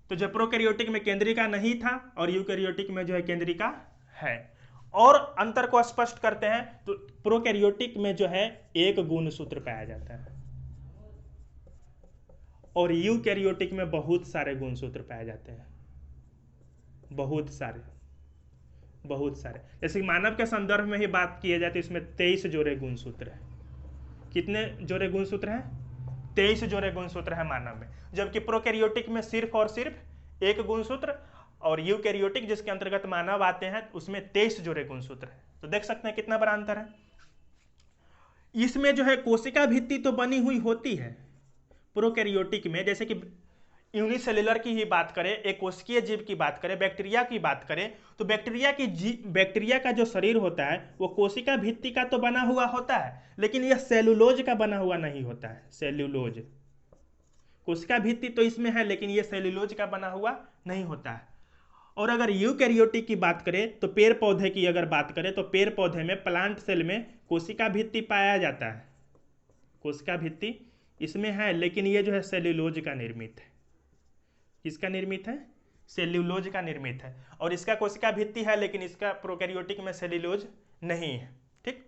तो जो प्रोकैरियोटिक में केंद्रिका नहीं था और यूकैरियोटिक में जो है केंद्रिका है। और अंतर को स्पष्ट करते हैं तो प्रोकैरियोटिक में जो है एक गुणसूत्र पाया जाता है और यूकैरियोटिक में बहुत सारे गुणसूत्र पाए जाते हैं, बहुत सारे, बहुत सारे। जैसे मानव के संदर्भ में ही बात की जाए तो इसमें 23 जोड़े गुणसूत्र है। कितने जोड़े गुणसूत्र हैं? 23 जोड़े गुणसूत्र है मानव में, जबकि प्रोकैरियोटिक में सिर्फ और सिर्फ एक गुणसूत्र, और यूकैरियोटिक जिसके अंतर्गत मानव आते हैं उसमें 23 जोड़े गुणसूत्र है। तो देख सकते हैं कितना बड़ा अंतर है। इसमें जो है कोशिका भित्ति तो बनी हुई होती है प्रोकैरियोटिक में, जैसे कि यूनिसेल्युलर की ही बात करें, एक कोशिकीय जीव की बात करें, बैक्टीरिया की बात करें, तो बैक्टीरिया का जो शरीर होता है वो कोशिका भित्ति का तो बना हुआ होता है, लेकिन यह सेलुलोज का बना हुआ नहीं होता है। सेल्यूलोज, कोशिका भित्ति तो इसमें है लेकिन यह सेल्यूलोज का बना हुआ नहीं होता है। और अगर यूकैरियोटिक की बात करें तो पेड़ पौधे की अगर बात करें तो पेड़ पौधे में, प्लांट सेल में कोशिका भित्ति पाया जाता है। कोशिका भित्ति इसमें है लेकिन ये जो है सेल्यूलोज का निर्मित है। किसका निर्मित है? सेल्यूलोज का निर्मित है। और इसका कोशिका भित्ति है लेकिन इसका प्रोकैरियोटिक में सेल्यूलोज नहीं है। ठीक,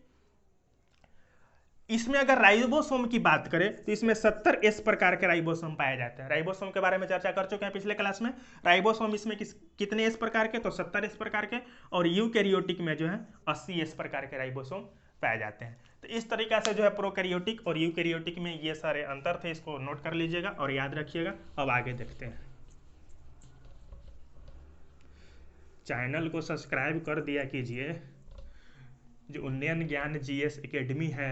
इसमें अगर राइबोसोम की बात करें तो इसमें 70 एस प्रकार के राइबोसोम पाए जाते हैं। राइबोसोम के बारे में चर्चा कर चुके हैं पिछले क्लास में। राइबोसोम इसमें कितने एस प्रकार के? तो 70 एस प्रकार के। और यूकैरियोटिक में जो है 80 एस प्रकार के राइबोसोम पाए जाते हैं। तो इस तरीका से जो है प्रोकैरियोटिक और यूकैरियोटिक में ये सारे अंतर थे, इसको नोट कर लीजिएगा और याद रखिएगा। अब आगे देखते हैं। चैनल को सब्सक्राइब कर दिया कीजिए। जो उन्नयन ज्ञान जीएस एकेडमी है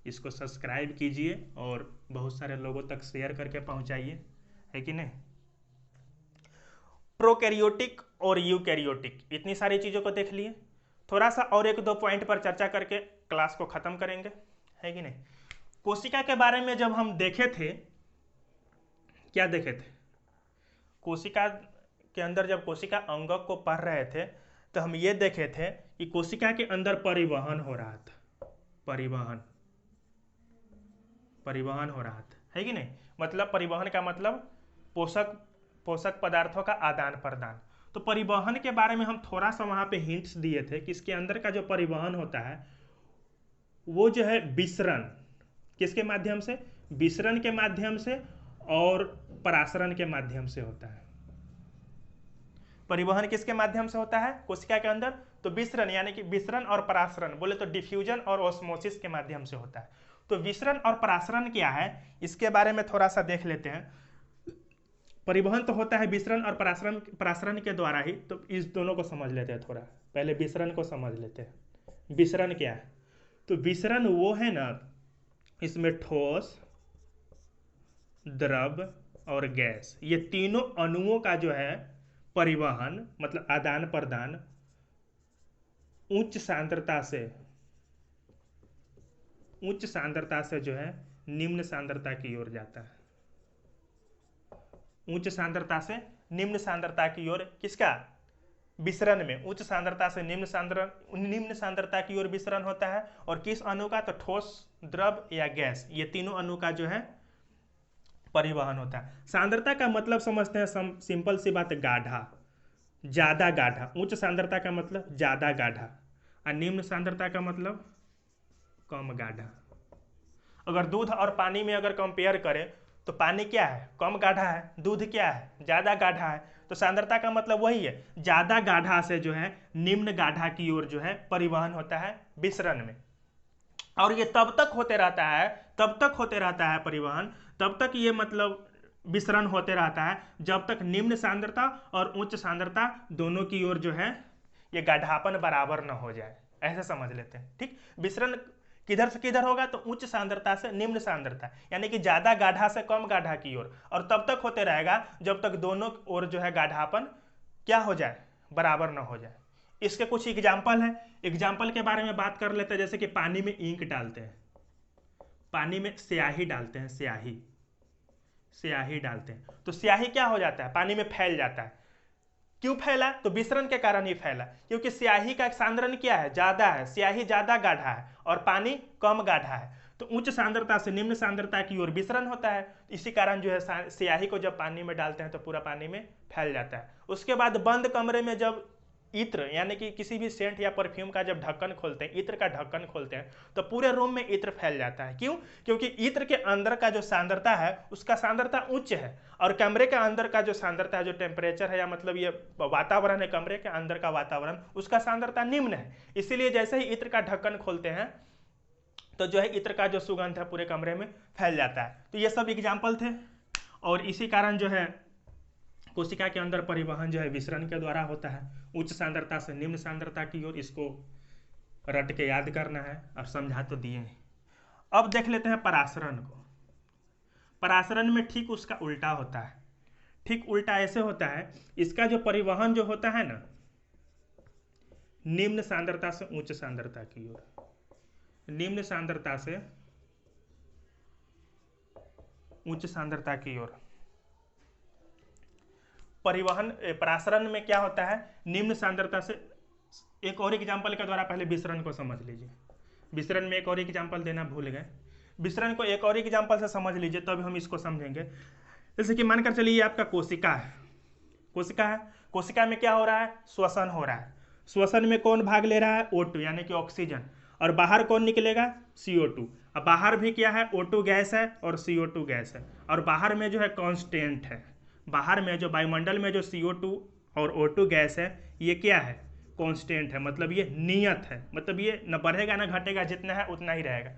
इसको सब्सक्राइब कीजिए और बहुत सारे लोगों तक शेयर करके पहुंचाइए, है कि नहीं। प्रोकैरियोटिक और यूकैरियोटिक इतनी सारी चीज़ों को देख लिए। थोड़ा सा और एक दो पॉइंट पर चर्चा करके क्लास को ख़त्म करेंगे, है कि नहीं। कोशिका के बारे में जब हम देखे थे, क्या देखे थे? कोशिका के अंदर जब कोशिका अंगक को पढ़ रहे थे तो हम ये देखे थे कि कोशिका के अंदर परिवहन हो रहा था। परिवहन हो रहा था, है कि नहीं। मतलब परिवहन का मतलब पोषक पदार्थों का आदान प्रदान। तो परिवहन के बारे में हम थोड़ा सा वहां पे हिंट्स दिए थे कि इसके अंदर का जो परिवहन होता है वो जो है विसरण, किसके माध्यम से? विसरण के माध्यम से और परासरण के माध्यम से होता है। परिवहन किसके माध्यम से होता है कोशिका के अंदर? तो विसरण, यानी कि विसरण और परासरण, बोले तो डिफ्यूजन और ऑस्मोसिस के माध्यम से होता है। तो विसरण और परासरण क्या है इसके बारे में थोड़ा सा देख लेते हैं। परिवहन तो होता है विसरण और परासरण के द्वारा ही। तो इस दोनों को समझ लेते हैं थोड़ा। पहले विसरण को समझ लेते हैं। विसरण क्या है? तो विसरण वो है ना, इसमें ठोस, द्रव और गैस, ये तीनों अणुओं का जो है परिवहन, मतलब आदान प्रदान उच्च सांद्रता से जो है निम्न सांद्रता की ओर जाता है। उच्च सांद्रता से निम्न सांद्रता की ओर, किसका? विसरण में उच्च सांद्रता से निम्न सांद्रता की ओर विसरण होता है। और किस अणु का? तो ठोस, द्रव या गैस, ये तीनों अणु का जो है परिवहन होता है। सांद्रता का मतलब समझते हैं, सिंपल सी बात है, गाढ़ा, ज्यादा गाढ़ा। उच्च सांद्रता का मतलब ज्यादा गाढ़ा और निम्न सांद्रता का मतलब कम गाढ़ा। अगर दूध और पानी में अगर कंपेयर करें तो पानी क्या है? कम गाढ़ा है। दूध क्या है? ज्यादा गाढ़ा है। तो सांद्रता का मतलब वही है, ज्यादा गाढ़ा से जो है निम्न गाढ़ा की ओर जो है परिवहन होता है विसरण में। और ये तब तक होते रहता है परिवहन, तब तक ये मतलब विसरण होते रहता है जब तक निम्न सांद्रता और उच्च सांद्रता दोनों की ओर जो है ये गाढ़ापन बराबर न हो जाए। ऐसे समझ लेते हैं, ठीक। विसरण किधर से किधर होगा? तो उच्च सांद्रता से निम्न सांद्रता, यानी कि ज्यादा गाढ़ा से कम गाढ़ा की ओर। और तब तक होते रहेगा जब तक दोनों ओर जो है गाढ़ापन क्या हो जाए? बराबर न हो जाए। इसके कुछ एग्जाम्पल है, एग्जाम्पल के बारे में बात कर लेते हैं। जैसे कि पानी में इंक डालते हैं, पानी में स्याही डालते हैं, स्याही डालते हैं तो स्याही क्या हो जाता है? पानी में फैल जाता है। क्यों फैला? तो विसरण के कारण ही फैला, क्योंकि स्याही का सांद्रण क्या है? ज्यादा है। स्याही ज्यादा गाढ़ा है और पानी कम गाढ़ा है, तो उच्च सांद्रता से निम्न सांद्रता की ओर विसरण होता है। इसी कारण जो है स्याही को जब पानी में डालते हैं तो पूरा पानी में फैल जाता है। उसके बाद बंद कमरे में जब इत्र, यानी कि किसी भी सेंट या परफ्यूम का जब ढक्कन खोलते हैं, इत्र का ढक्कन खोलते हैं, तो पूरे रूम में इत्र फैल जाता है। क्यों? क्योंकि इत्र के अंदर का जो सांद्रता है उसका सांद्रता उच्च है, और कमरे के अंदर का जो सांद्रता है, जो टेम्परेचर है, या मतलब ये वातावरण है, कमरे के अंदर का वातावरण, उसका सांद्रता निम्न है। इसीलिए जैसे ही इत्र का ढक्कन खोलते हैं तो जो है इत्र का जो सुगंध है पूरे कमरे में फैल जाता है। तो ये सब एग्जाम्पल थे, और इसी कारण जो है कोशिका के अंदर परिवहन जो है विसरण के द्वारा होता है, उच्च सांद्रता से निम्न सांद्रता की ओर। इसको रट के याद करना है, और समझा तो दिए हैं। अब देख लेते हैं परासरण को। परासरण में ठीक उसका उल्टा होता है। ठीक उल्टा ऐसे होता है, इसका जो परिवहन जो होता है ना, निम्न सांद्रता से उच्च सांद्रता की ओर, निम्न सांद्रता से उच्च सांद्रता की ओर परिवहन। परासरण में क्या होता है? निम्न सांद्रता से, एक और एग्जांपल के द्वारा पहले विसरण को समझ लीजिए। विसरण में एक और एग्जांपल देना भूल गए, विसरण को एक और एग्जांपल से समझ लीजिए, तब हम इसको समझेंगे। जैसे कि मानकर चलिए ये आपका कोशिका है, कोशिका है, कोशिका में क्या हो रहा है? श्वसन हो रहा है। श्वसन में कौन भाग ले रहा है? O2, यानी कि ऑक्सीजन। और बाहर कौन निकलेगा? CO2। अब बाहर भी क्या है? O2 गैस है और CO2 गैस है, और बाहर में जो है कांस्टेंट है। बाहर में जो वायुमंडल में जो CO2 और O2 गैस है, ये क्या है? कांस्टेंट है, मतलब ये नियत है, मतलब ये न बढ़ेगा न घटेगा, जितना है उतना ही रहेगा।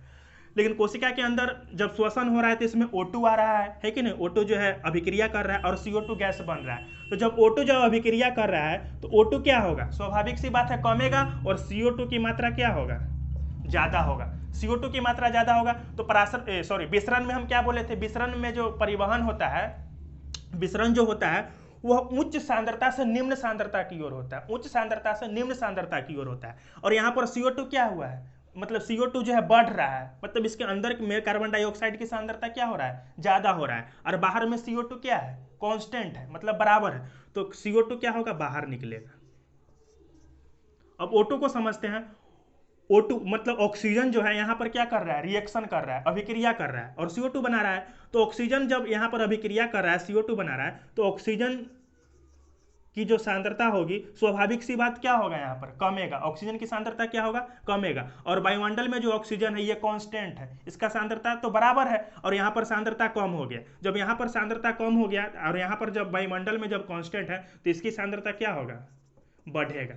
लेकिन कोशिका के अंदर जब श्वसन हो रहा है तो इसमें O2 आ रहा है कि नहीं? O2 जो है अभिक्रिया कर रहा है और CO2 गैस बन रहा है। तो जब O2 जब अभिक्रिया कर रहा है तो O2 क्या होगा? स्वाभाविक सी बात है, कमेगा, और CO2 की मात्रा क्या होगा? ज्यादा होगा। CO2 की मात्रा ज्यादा होगा तो विसरण में हम क्या बोले थे? विसरण में जो परिवहन होता है, विसरण जो होता है वह उच्च सांद्रता से निम्न सांद्रता की ओर होता है, उच्च सांद्रता से निम्न सांद्रता की ओर होता है। और यहाँ पर CO2 क्या हुआ है? मतलब CO2 जो है बढ़ रहा है, मतलब इसके अंदर में कार्बन डाइऑक्साइड की सांद्रता क्या हो रहा है? ज्यादा हो रहा है, और बाहर में CO2 क्या है? कांस्टेंट है, मतलब बराबर है। तो CO2 क्या होगा? बाहर निकलेगा। अब O2 को समझते हैं। O2 मतलब ऑक्सीजन जो है यहाँ पर क्या कर रहा है? रिएक्शन कर रहा है, अभिक्रिया कर रहा है, और CO2 बना रहा है। तो ऑक्सीजन जब यहाँ पर अभिक्रिया कर रहा है, CO2 बना रहा है, तो ऑक्सीजन की जो सांद्रता होगी, स्वाभाविक सी बात क्या होगा? यहाँ पर कमेगा। ऑक्सीजन की सांद्रता क्या होगा? कमेगा। और वायुमंडल में जो ऑक्सीजन है ये कांस्टेंट है, इसका सांद्रता तो बराबर है, और यहाँ पर सांद्रता कम हो गया। जब यहाँ पर सांद्रता कम हो गया और यहाँ पर जब वायुमंडल में जब कांस्टेंट है, तो इसकी सांद्रता क्या होगा? बढ़ेगा।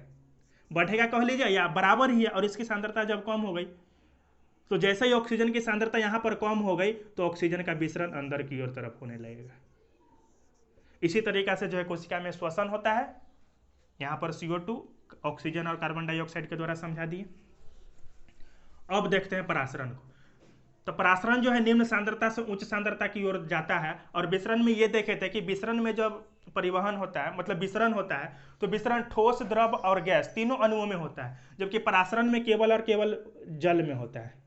बढ़ेगा कह लीजिए, या बराबर ही है, और इसकी सांद्रता जब कम हो गई, तो जैसे ही ऑक्सीजन की सांद्रता यहाँ पर कम हो गई तो ऑक्सीजन का विसरण अंदर की ओर तरफ होने लगेगा। इसी तरीका से जो है कोशिका में श्वसन होता है, यहाँ पर CO2 ऑक्सीजन और कार्बन डाइऑक्साइड के द्वारा समझा दिए। अब देखते हैं परासरण को। तो परासरण जो है निम्न सांद्रता से उच्च सांद्रता की ओर जाता है, और विसरण में ये देखे थे कि विसरण में जब परिवहन होता है, मतलब विसरण होता है, तो विसरण ठोस, द्रव और गैस तीनों अणुओं में होता है, जबकि परासरण में केवल और केवल जल में होता है।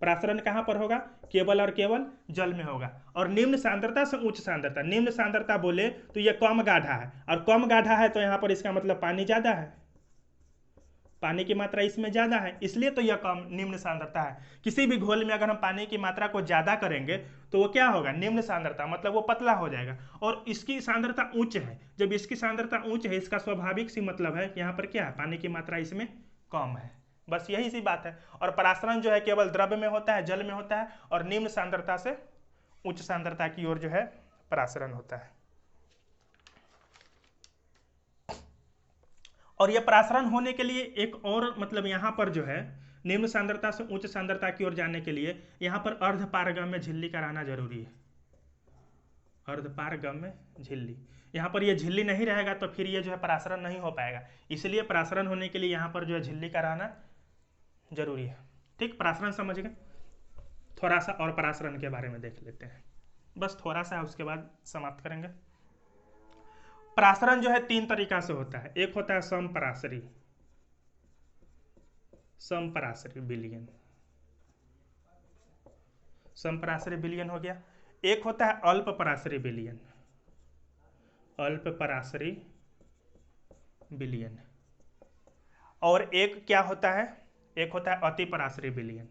परासरण कहाँ पर होगा? केवल और केवल जल में होगा। और निम्न सांद्रता से उच्च सांद्रता, निम्न सांद्रता बोले तो यह कम गाढ़ा है, और कम गाढ़ा है तो यहाँ पर इसका मतलब पानी ज़्यादा है, पानी की मात्रा इसमें ज़्यादा है, इसलिए तो यह कम निम्न सांद्रता है। किसी भी घोल में अगर हम पानी की मात्रा को ज़्यादा करेंगे तो वो क्या होगा? निम्न सांद्रता, मतलब वो पतला हो जाएगा। और इसकी सांद्रता उच्च है, जब इसकी सांद्रता उच्च है इसका स्वाभाविक सी मतलब है कि यहाँ पर क्या है? पानी की मात्रा इसमें कम है, बस यही सी बात है। और परासरण जो है केवल द्रव्य में होता है, जल में होता है, और निम्न सांद्रता से उच्च सांद्रता की ओर जो है परासरण होता है। और यह परासरण होने के लिए एक और मतलब यहाँ पर जो है निम्न सांद्रता से उच्च सांद्रता की ओर जाने के लिए यहाँ पर अर्धपारगम्य झिल्ली का रहना जरूरी है। अर्धपारगम्य झिल्ली, यहाँ पर यह झिल्ली नहीं रहेगा तो फिर ये जो है परासरण नहीं हो पाएगा, इसलिए परासरण होने के लिए यहाँ पर जो है झिल्ली का रहना जरूरी है। ठीक, परासरण समझ गए। थोड़ा सा और परासरण के बारे में देख लेते हैं, बस थोड़ा सा, उसके बाद समाप्त करेंगे। परासरण जो है तीन तरीका से होता है। एक होता है समपरासरी, समपरासरी विलयन, समपरासरी विलयन हो गया। एक होता है अल्पपरासरी विलयन, अल्पपरासरी विलयन। और एक क्या होता है? एक होता है अतिपरासरी विलयन,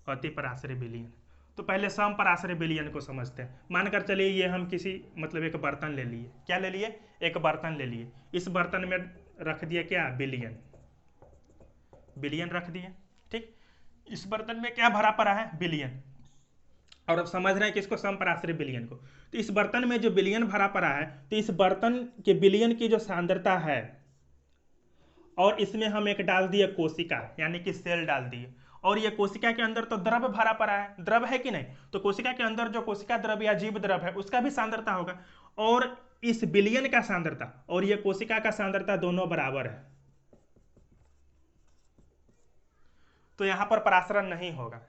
अतिपरासरी विलयन। तो पहले समपरासरी विलयन को समझते हैं। मानकर चलिए ये हम किसी मतलब एक बर्तन ले लिए, क्या ले लिए? एक बर्तन ले लिए, इस बर्तन में रख दिए क्या? विलयन, विलयन रख दिए। ठीक, इस बर्तन में क्या भरा पड़ा है? विलयन। और अब समझ रहे हैं किसको? समपरासरी विलयन को। तो इस बर्तन में जो विलयन भरा पड़ा है, तो इस बर्तन के विलयन की जो सांद्रता है, और इसमें हम एक डाल दिए कोशिका, यानी कि सेल डाल दिए, और ये कोशिका के अंदर तो द्रव भरा पड़ा है, द्रव है कि नहीं? तो कोशिका के अंदर जो कोशिका द्रव या जीव द्रव है उसका भी सांद्रता होगा, और इस विलयन का सांद्रता और ये कोशिका का सांद्रता दोनों बराबर है, तो यहां पर परासरण नहीं होगा।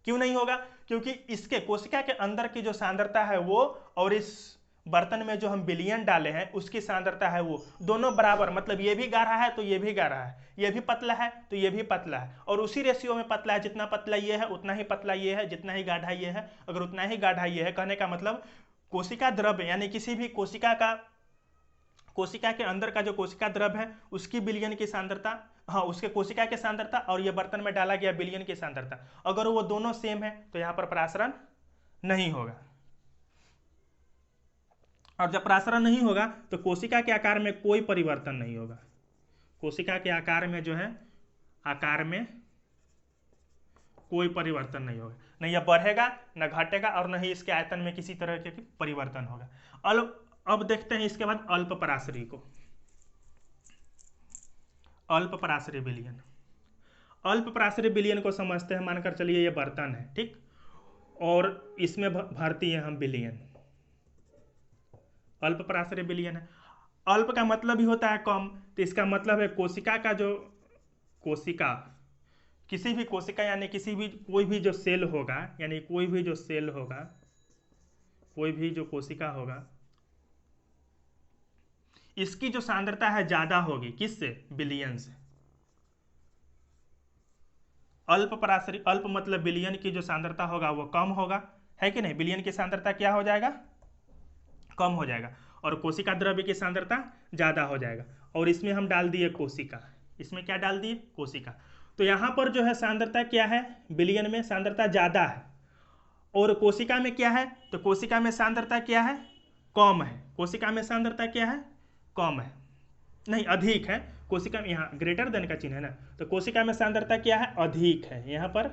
क्यों नहीं होगा? क्योंकि इसके कोशिका के अंदर की जो सांद्रता है वो, और इस बर्तन में जो हम विलयन डाले हैं उसकी सांद्रता है वो, दोनों बराबर, मतलब ये भी गाढ़ा है तो ये भी गाढ़ा है, ये भी पतला है तो ये भी पतला है, और उसी रेशियो में पतला है। जितना पतला ये है उतना ही पतला ये है, जितना ही गाढ़ा ये है अगर उतना ही गाढ़ा ये है। कहने का मतलब कोशिका द्रव यानी किसी भी कोशिका का, कोशिका के अंदर का जो कोशिका द्रव है उसकी विलयन की सांद्रता, हाँ उसके कोशिका की सांद्रता, और ये बर्तन में डाला गया विलयन की सांद्रता, अगर वो दोनों सेम है तो यहाँ पर परासरण नहीं होगा। और जब परासरण नहीं होगा तो कोशिका के आकार में कोई परिवर्तन नहीं होगा। कोशिका के आकार में जो है, आकार में कोई परिवर्तन नहीं होगा, नहीं यह बढ़ेगा न घटेगा, और न ही इसके आयतन में किसी तरह के परिवर्तन होगा। अब देखते हैं इसके बाद अल्पपरासरी को, अल्पपरासरी विलयन। अल्पपरासरी विलयन को समझते हैं। मानकर चलिए ये बर्तन है, ठीक, और इसमें भरती है हम विलयन, अल्पपरासरी विलयन है। अल्प का मतलब ही होता है कम, तो इसका मतलब है कोशिका का जो, कोशिका, किसी भी कोशिका यानी किसी भी कोई भी जो सेल होगा, यानी कोई भी जो सेल होगा, कोई भी जो कोशिका होगा, इसकी जो सांद्रता है ज्यादा होगी, किससे? विलयन से। अल्पपरासरी, अल्प मतलब विलयन की जो सांद्रता होगा वो कम होगा, है कि नहीं? विलयन की सांद्रता क्या हो जाएगा? कम हो जाएगा, और कोशिका द्रव्य की सांद्रता ज्यादा हो जाएगा। और इसमें हम डाल दिए कोशिका, इसमें क्या डाल दिए? कोशिका। तो यहां पर जो है सांद्रता क्या है? विलयन में सांद्रता ज्यादा है, और कोशिका में क्या है? तो कोशिका में सांद्रता क्या है? कम है। कोशिका में सांद्रता क्या है? कम है, नहीं अधिक है। कोशिका में यहाँ ग्रेटर देन का चिन्ह है ना, तो कोशिका में सांद्रता क्या है? अधिक है, यहाँ पर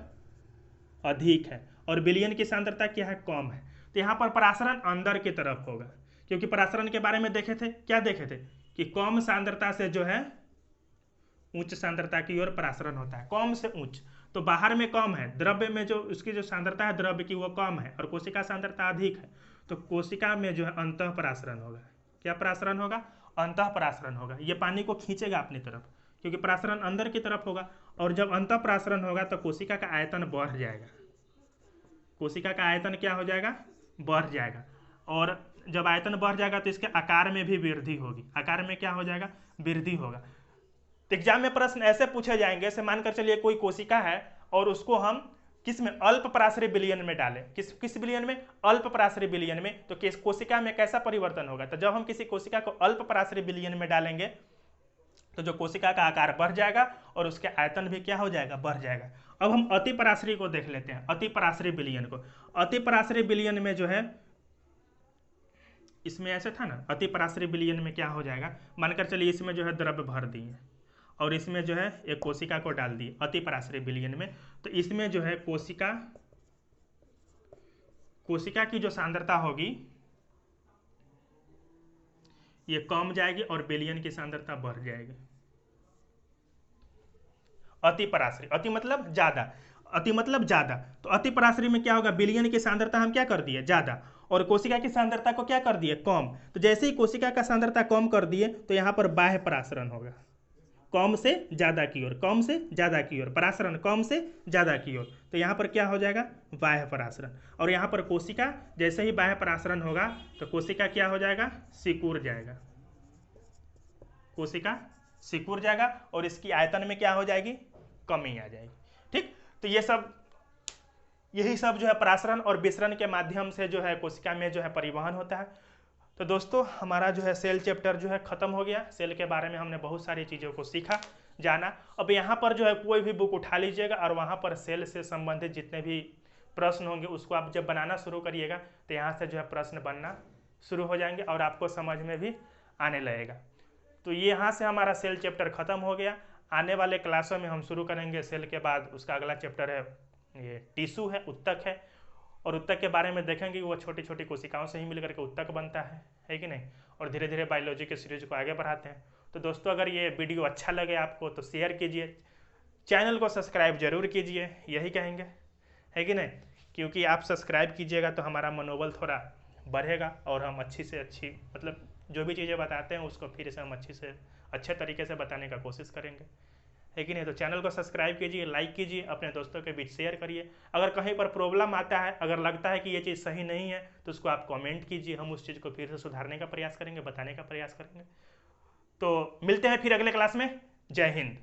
अधिक है, और विलयन की सांद्रता क्या है? कम है। तो यहाँ पर परासरण अंदर की तरफ होगा, क्योंकि परासरण के बारे में देखे थे, क्या देखे थे? कि कम सांद्रता से जो है उच्च सांद्रता की ओर परासरण होता है, कम से उच्च। तो बाहर में कम है, द्रव्य में जो उसकी जो सांद्रता है द्रव्य की वो कम है, और कोशिका सांद्रता अधिक है, तो कोशिका में जो है अंतः परासरण होगा। क्या परासरण होगा? अंतः परासरण होगा। ये पानी को खींचेगा अपनी तरफ, क्योंकि परासरण अंदर की तरफ होगा, और जब अंतः परासरण होगा तो कोशिका का आयतन बढ़ जाएगा। कोशिका का आयतन क्या हो जाएगा? बढ़ जाएगा। और जब आयतन बढ़ जाएगा तो इसके आकार में भी वृद्धि होगी, आकार में क्या हो जाएगा, वृद्धि होगा। तो एग्जाम में प्रश्न ऐसे पूछे जाएंगे, जैसे मानकर चलिए कोई कोशिका है और उसको हम किस में, अल्प पराश्रय विलयन में डालें, किस विलयन में, अल्प पराश्रय विलयन में, तो किस कोशिका में कैसा परिवर्तन होगा। तो जब हम किसी कोशिका को अल्प पराश्रय विलयन में डालेंगे तो जो कोशिका का आकार बढ़ जाएगा और उसके आयतन भी क्या हो जाएगा, बढ़ जाएगा। अब हम अति पराश्रय को देख लेते हैं, अति पराश्रय विलयन को। अति पराश्रय विलयन में जो है, इसमें ऐसे था ना, अति पराश्रय विलयन में क्या हो जाएगा, मानकर चलिए इसमें जो है द्रव्य भर दिए और इसमें जो है एक कोशिका को डाल दिए अति पराश्रय विलयन में, तो इसमें जो है कोशिका की जो सांद्रता होगी ये कम जाएगी और विलयन की सांद्रता बढ़ जाएगी। अति पराश्रय, अति मतलब ज्यादा, अति मतलब ज्यादा, तो अति पराश्रय में क्या होगा, विलयन की सांद्रता हम क्या कर दिए, ज्यादा, और कोशिका की सांद्रता को क्या कर दिए, कम। तो जैसे ही कोशिका का सांद्रता कम कर दिए तो यहाँ पर बाह्य परासरण होगा, कम से ज्यादा की ओर, कम से ज्यादा की ओर, परासरण कम से ज्यादा की ओर, तो यहाँ पर क्या हो जाएगा, बाह्य परासरण। और यहाँ पर कोशिका जैसे ही बाह्य परासरण होगा तो कोशिका क्या हो जाएगा, सिकुड़ जाएगा, कोशिका सिकुड़ जाएगा और इसकी आयतन में क्या हो जाएगी, कमी आ जाएगी। ठीक, तो यही सब जो है परासरण और विसरण के माध्यम से जो है कोशिका में जो है परिवहन होता है। तो दोस्तों हमारा जो है सेल चैप्टर जो है खत्म हो गया। सेल के बारे में हमने बहुत सारी चीज़ों को सीखा, जाना। अब यहाँ पर जो है कोई भी बुक उठा लीजिएगा और वहाँ पर सेल से संबंधित जितने भी प्रश्न होंगे उसको आप जब बनाना शुरू करिएगा तो यहाँ से जो है प्रश्न बनना शुरू हो जाएंगे और आपको समझ में भी आने लगेगा। तो ये यहाँ से हमारा सेल चैप्टर खत्म हो गया। आने वाले क्लासों में हम शुरू करेंगे सेल के बाद उसका अगला चैप्टर है ये टिश्यू है, उत्तक है, और उत्तक के बारे में देखेंगे कि वो छोटी छोटी कोशिकाओं से ही मिलकर के उत्तक बनता है कि नहीं, और धीरे धीरे बायोलॉजी के सीरीज को आगे बढ़ाते हैं। तो दोस्तों अगर ये वीडियो अच्छा लगे आपको तो शेयर कीजिए, चैनल को सब्सक्राइब जरूर कीजिए, यही कहेंगे, है कि नहीं, क्योंकि आप सब्सक्राइब कीजिएगा तो हमारा मनोबल थोड़ा बढ़ेगा और हम अच्छी से अच्छी मतलब जो भी चीज़ें बताते हैं उसको फिर से हम अच्छे तरीके से बताने का कोशिश करेंगे, है कि नहीं। तो चैनल को सब्सक्राइब कीजिए, लाइक कीजिए, अपने दोस्तों के बीच शेयर करिए। अगर कहीं पर प्रॉब्लम आता है, अगर लगता है कि ये चीज़ सही नहीं है तो उसको आप कमेंट कीजिए, हम उस चीज़ को फिर से सुधारने का प्रयास करेंगे, बताने का प्रयास करेंगे। तो मिलते हैं फिर अगले क्लास में। जय हिंद।